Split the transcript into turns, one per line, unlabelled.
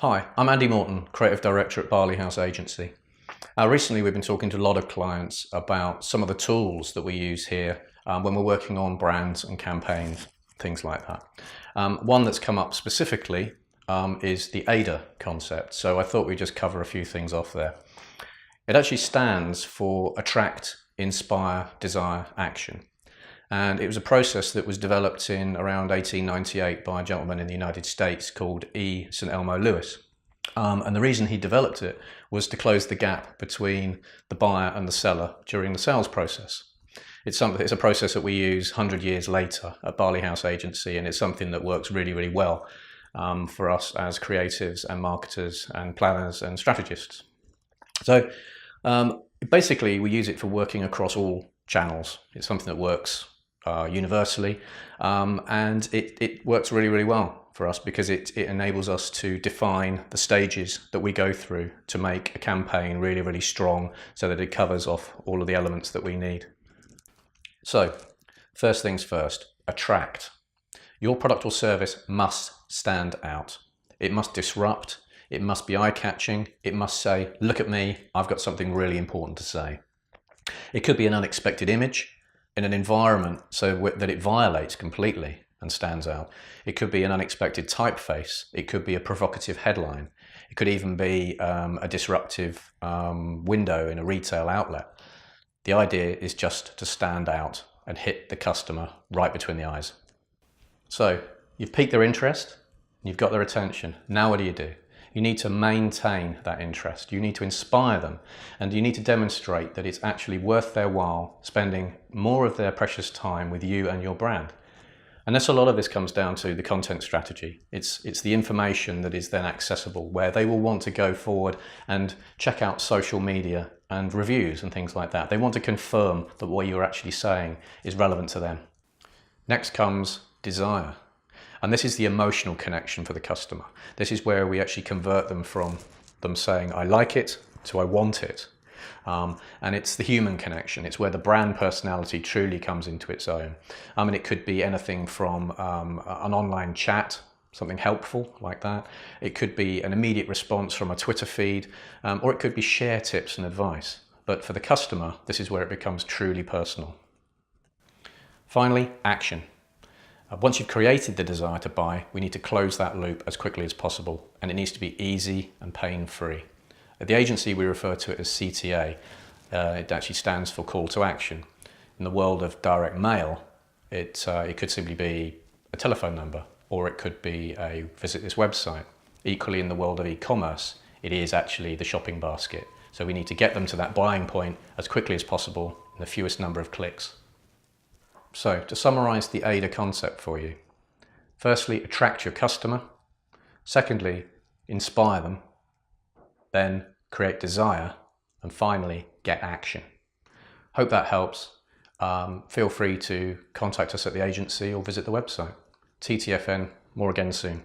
Hi, I'm Andy Morton, Creative Director at Barley House Agency. Recently we've been talking to a lot of clients about some of the tools that we use here when we're working on brands and campaigns, things like that. One that's come up specifically is the Aida concept, so I thought we'd just cover a few things off there. It actually stands for Attract, Inspire, Desire, Action. And it was a process that was developed in around 1898 by a gentleman in the United States called E. St. Elmo Lewis. And the reason he developed it was to close the gap between the buyer and the seller during the sales process. It's a process that we use 100 years later at Barley House Agency, and it's something that works really, really well for us as creatives and marketers and planners and strategists. So basically we use it for working across all channels. It's something that works universally, and it works really, really well for us because it enables us to define the stages that we go through to make a campaign really, really strong so that it covers off all of the elements that we need. So first things first, attract. Your product or service must stand out. It must disrupt, it must be eye-catching, it must say, look at me, I've got something really important to say. It could be an unexpected image in an environment so that it violates completely and stands out. It could be an unexpected typeface. It could be a provocative headline. It could even be a disruptive window in a retail outlet. The idea is just to stand out and hit the customer right between the eyes. So you've piqued their interest, you've got their attention. Now what do? You need to maintain that interest. You need to inspire them, and you need to demonstrate that it's actually worth their while spending more of their precious time with you and your brand. And that's a lot of this comes down to the content strategy. It's the information that is then accessible, where they will want to go forward and check out social media and reviews and things like that. They want to confirm that what you're actually saying is relevant to them. Next comes desire. And this is the emotional connection for the customer. This is where we actually convert them from them saying, I like it, to I want it. And it's the human connection. It's where the brand personality truly comes into its own. And it could be anything from an online chat, something helpful like that. It could be an immediate response from a Twitter feed, or it could be share tips and advice. But for the customer, this is where it becomes truly personal. Finally, action. Once you've created the desire to buy, we need to close that loop as quickly as possible, and it needs to be easy and pain-free. At the agency, we refer to it as CTA. It actually stands for Call to Action. In the world of direct mail, it could simply be a telephone number, or it could be a visit this website. Equally, in the world of e-commerce, it is actually the shopping basket. So we need to get them to that buying point as quickly as possible in the fewest number of clicks. So, to summarize the Aida concept for you, firstly, attract your customer. Secondly, inspire them. Then create desire. And finally, get action. Hope that helps. Feel free to contact us at the agency or visit the website. TTFN, more again soon.